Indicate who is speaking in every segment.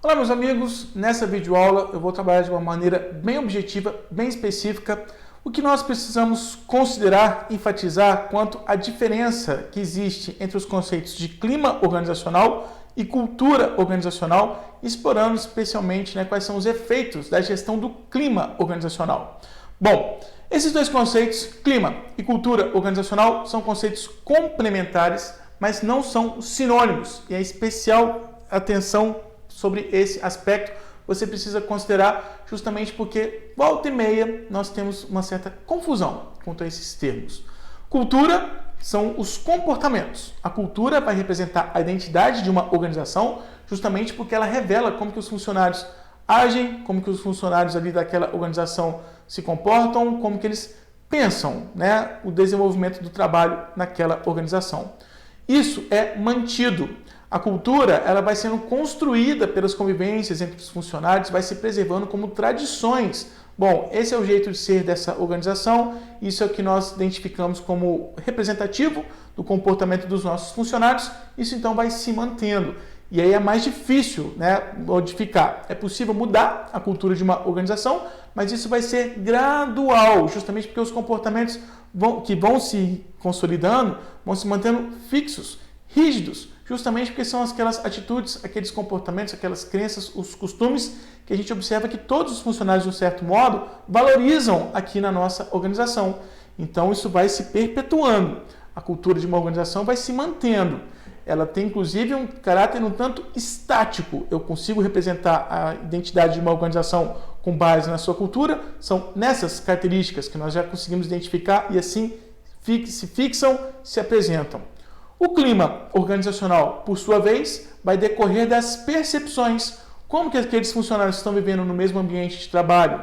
Speaker 1: Olá meus amigos, nessa videoaula eu vou trabalhar de uma maneira bem objetiva, bem específica, o que nós precisamos considerar, enfatizar quanto à diferença que existe entre os conceitos de clima organizacional e cultura organizacional, explorando especialmente quais são os efeitos da gestão do clima organizacional. Bom, esses dois conceitos, clima e cultura organizacional, são conceitos complementares, mas não são sinônimos, e é especial atenção sobre esse aspecto, você precisa considerar justamente porque, volta e meia, nós temos uma certa confusão quanto a esses termos. Cultura são os comportamentos. A cultura vai representar a identidade de uma organização, justamente porque ela revela como que os funcionários agem, como que os funcionários ali daquela organização se comportam, como que eles pensam, o desenvolvimento do trabalho naquela organização. Isso é mantido. A cultura ela vai sendo construída pelas convivências entre os funcionários, vai se preservando como tradições. Bom, esse é o jeito de ser dessa organização, isso é o que nós identificamos como representativo do comportamento dos nossos funcionários, isso então vai se mantendo. E aí é mais difícil modificar. É possível mudar a cultura de uma organização, mas isso vai ser gradual, justamente porque os comportamentos que vão se consolidando, vão se mantendo fixos, rígidos, justamente porque são aquelas atitudes, aqueles comportamentos, aquelas crenças, os costumes que a gente observa que todos os funcionários, de um certo modo, valorizam aqui na nossa organização. Então, isso vai se perpetuando. A cultura de uma organização vai se mantendo. Ela tem, inclusive, um caráter um tanto estático. Eu consigo representar a identidade de uma organização com base na sua cultura. São nessas características que nós já conseguimos identificar e, assim, se fixam, se apresentam. O clima organizacional, por sua vez, vai decorrer das percepções. Como que aqueles funcionários estão vivendo no mesmo ambiente de trabalho,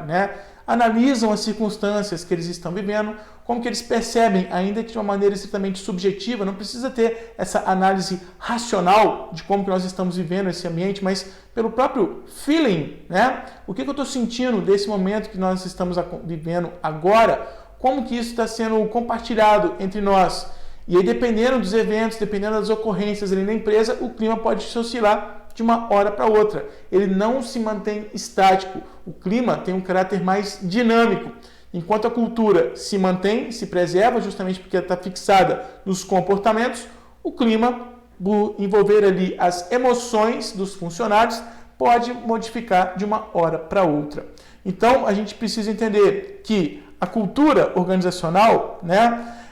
Speaker 1: Analisam as circunstâncias que eles estão vivendo, como que eles percebem, ainda que de uma maneira estritamente subjetiva, não precisa ter essa análise racional de como que nós estamos vivendo esse ambiente, mas pelo próprio feeling, O que eu estou sentindo desse momento que nós estamos vivendo agora, como que isso está sendo compartilhado entre nós. E aí, dependendo dos eventos, dependendo das ocorrências ali na empresa, o clima pode se oscilar de uma hora para outra. Ele não se mantém estático. O clima tem um caráter mais dinâmico. Enquanto a cultura se mantém, se preserva, justamente porque ela está fixada nos comportamentos, o clima, por envolver ali as emoções dos funcionários, pode modificar de uma hora para outra. Então, a gente precisa entender que a cultura organizacional,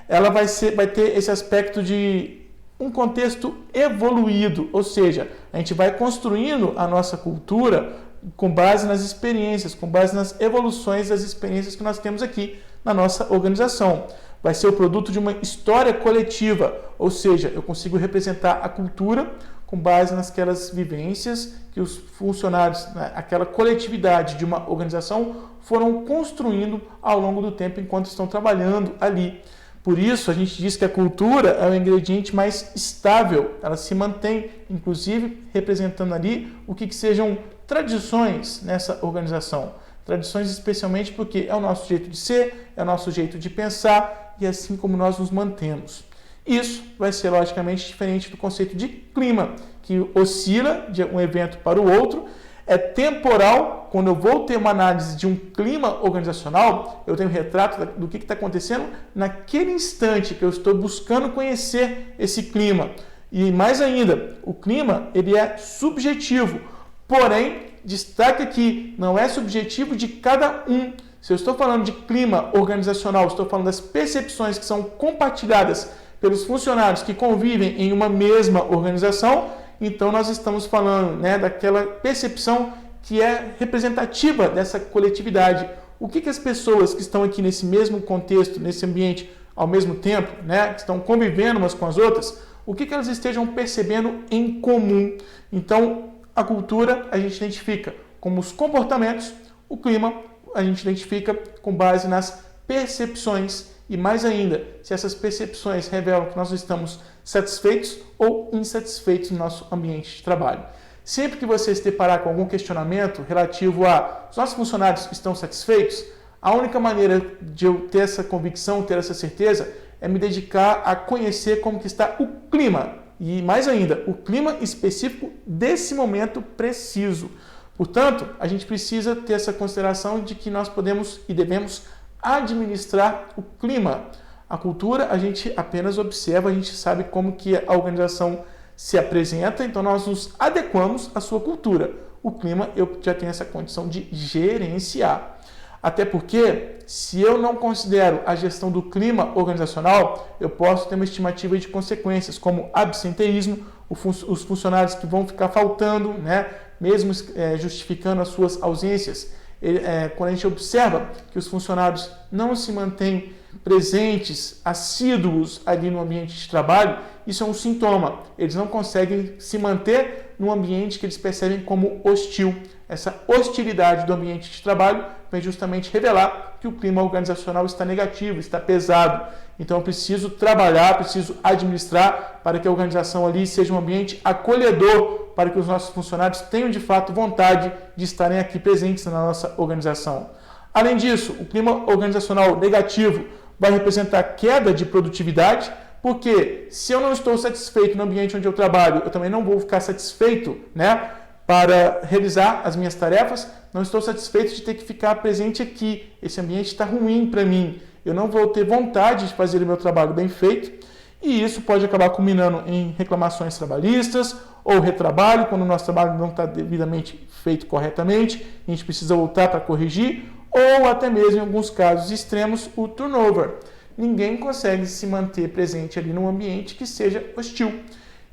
Speaker 1: ela vai ter esse aspecto de um contexto evoluído, ou seja, a gente vai construindo a nossa cultura com base nas experiências, com base nas evoluções das experiências que nós temos aqui na nossa organização. Vai ser o produto de uma história coletiva, ou seja, eu consigo representar a cultura com base nasquelas vivências que os funcionários, aquela coletividade de uma organização foram construindo ao longo do tempo enquanto estão trabalhando ali. Por isso, a gente diz que a cultura é o ingrediente mais estável, ela se mantém, inclusive, representando ali o que sejam tradições nessa organização. Tradições especialmente porque é o nosso jeito de ser, é o nosso jeito de pensar e assim como nós nos mantemos. Isso vai ser, logicamente, diferente do conceito de clima, que oscila de um evento para o outro, é temporal. Quando eu vou ter uma análise de um clima organizacional, eu tenho um retrato do que está acontecendo naquele instante que eu estou buscando conhecer esse clima. E mais ainda, o clima ele é subjetivo, porém, destaca que não é subjetivo de cada um. Se eu estou falando de clima organizacional, estou falando das percepções que são compartilhadas pelos funcionários que convivem em uma mesma organização, então nós estamos falando daquela percepção que é representativa dessa coletividade. O que as pessoas que estão aqui nesse mesmo contexto, nesse ambiente, ao mesmo tempo, que estão convivendo umas com as outras, o que elas estejam percebendo em comum. Então, a cultura a gente identifica como os comportamentos, o clima a gente identifica com base nas percepções. E mais ainda, se essas percepções revelam que nós estamos satisfeitos ou insatisfeitos no nosso ambiente de trabalho. Sempre que você se deparar com algum questionamento relativo a os nossos funcionários estão satisfeitos, a única maneira de eu ter essa convicção, ter essa certeza, é me dedicar a conhecer como que está o clima e mais ainda, o clima específico desse momento preciso. Portanto, a gente precisa ter essa consideração de que nós podemos e devemos administrar o clima. A cultura a gente apenas observa, a gente sabe como que a organização se apresenta, então nós nos adequamos à sua cultura. O clima eu já tenho essa condição de gerenciar. Até porque, se eu não considero a gestão do clima organizacional, eu posso ter uma estimativa de consequências, como absenteísmo, os funcionários que vão ficar faltando, né, mesmo justificando as suas ausências. Quando a gente observa que os funcionários não se mantêm presentes, assíduos ali no ambiente de trabalho, isso é um sintoma. Eles não conseguem se manter num ambiente que eles percebem como hostil. Essa hostilidade do ambiente de trabalho vem justamente revelar que o clima organizacional está negativo, está pesado. Então eu preciso trabalhar, preciso administrar para que a organização ali seja um ambiente acolhedor, para que os nossos funcionários tenham de fato vontade de estarem aqui presentes na nossa organização. Além disso, o clima organizacional negativo vai representar queda de produtividade, porque se eu não estou satisfeito no ambiente onde eu trabalho, eu também não vou ficar satisfeito, né, para realizar as minhas tarefas, não estou satisfeito de ter que ficar presente aqui. Esse ambiente está ruim para mim, eu não vou ter vontade de fazer o meu trabalho bem feito, e isso pode acabar culminando em reclamações trabalhistas ou retrabalho, quando o nosso trabalho não está devidamente feito corretamente, a gente precisa voltar para corrigir, ou até mesmo, em alguns casos extremos, o turnover. Ninguém consegue se manter presente ali num ambiente que seja hostil.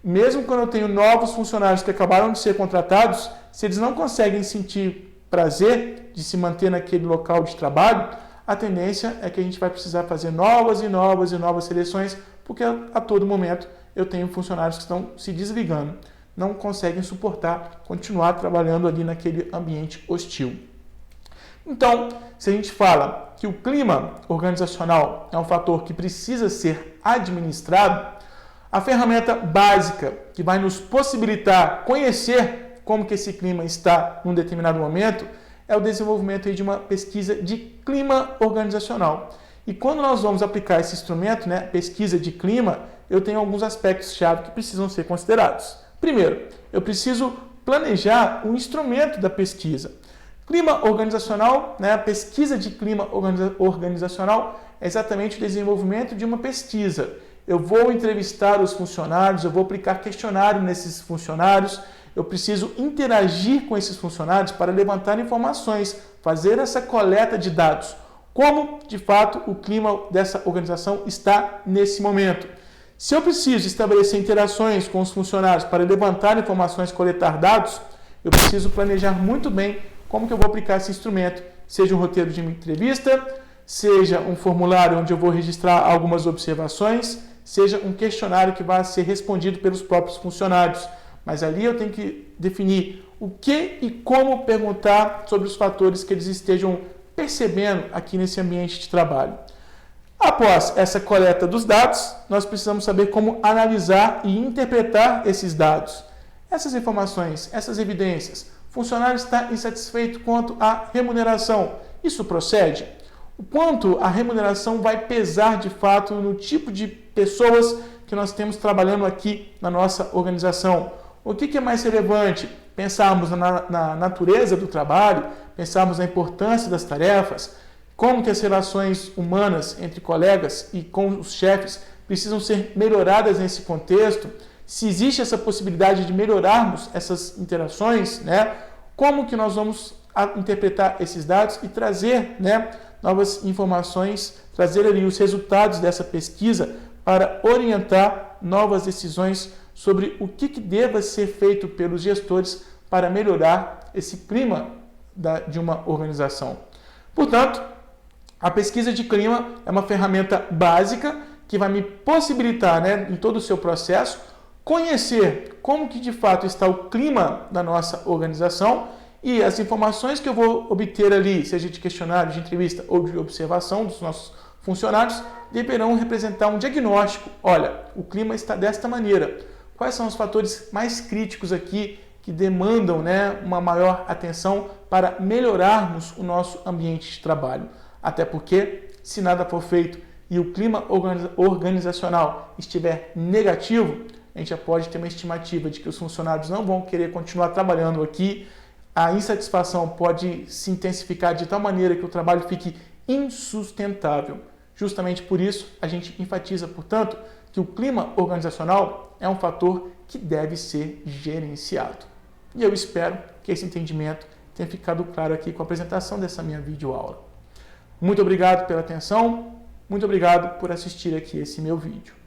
Speaker 1: Mesmo quando eu tenho novos funcionários que acabaram de ser contratados, se eles não conseguem sentir prazer de se manter naquele local de trabalho, a tendência é que a gente vai precisar fazer novas e novas seleções, porque a todo momento eu tenho funcionários que estão se desligando, não conseguem suportar continuar trabalhando ali naquele ambiente hostil. Então, se a gente fala que o clima organizacional é um fator que precisa ser administrado, a ferramenta básica que vai nos possibilitar conhecer como que esse clima está num determinado momento é o desenvolvimento de uma pesquisa de clima organizacional. E quando nós vamos aplicar esse instrumento, né, pesquisa de clima, eu tenho alguns aspectos-chave que precisam ser considerados. Primeiro, eu preciso planejar o instrumento da pesquisa. Clima organizacional, né, a pesquisa de clima organizacional é exatamente o desenvolvimento de uma pesquisa. Eu vou entrevistar os funcionários, eu vou aplicar questionário nesses funcionários, eu preciso interagir com esses funcionários para levantar informações, fazer essa coleta de dados. Como, de fato, o clima dessa organização está nesse momento. Se eu preciso estabelecer interações com os funcionários para levantar informações, coletar dados, eu preciso planejar muito bem como que eu vou aplicar esse instrumento, seja um roteiro de uma entrevista, seja um formulário onde eu vou registrar algumas observações, seja um questionário que vai ser respondido pelos próprios funcionários. Mas ali eu tenho que definir o que e como perguntar sobre os fatores que eles estejam percebendo aqui nesse ambiente de trabalho. Após essa coleta dos dados, nós precisamos saber como analisar e interpretar esses dados. Essas informações, essas evidências, o funcionário está insatisfeito quanto à remuneração. Isso procede? O quanto a remuneração vai pesar de fato no tipo de pessoas que nós temos trabalhando aqui na nossa organização? O que é mais relevante? Pensarmos na natureza do trabalho, pensarmos na importância das tarefas, como que as relações humanas entre colegas e com os chefes precisam ser melhoradas nesse contexto, se existe essa possibilidade de melhorarmos essas interações, né? Como que nós vamos interpretar esses dados e trazer, né, novas informações, trazer ali os resultados dessa pesquisa para orientar novas decisões sobre o que deva ser feito pelos gestores para melhorar esse clima de uma organização. Portanto, a pesquisa de clima é uma ferramenta básica que vai me possibilitar, né, em todo o seu processo, conhecer como que de fato está o clima da nossa organização e as informações que eu vou obter ali, seja de questionário, de entrevista ou de observação dos nossos funcionários, deverão representar um diagnóstico. Olha, o clima está desta maneira. Quais são os fatores mais críticos aqui que demandam, né, uma maior atenção para melhorarmos o nosso ambiente de trabalho? Até porque, se nada for feito e o clima organizacional estiver negativo, a gente já pode ter uma estimativa de que os funcionários não vão querer continuar trabalhando aqui, a insatisfação pode se intensificar de tal maneira que o trabalho fique insustentável. Justamente por isso, a gente enfatiza, portanto, que o clima organizacional é um fator que deve ser gerenciado. E eu espero que esse entendimento tenha ficado claro aqui com a apresentação dessa minha videoaula. Muito obrigado pela atenção, muito obrigado por assistir aqui esse meu vídeo.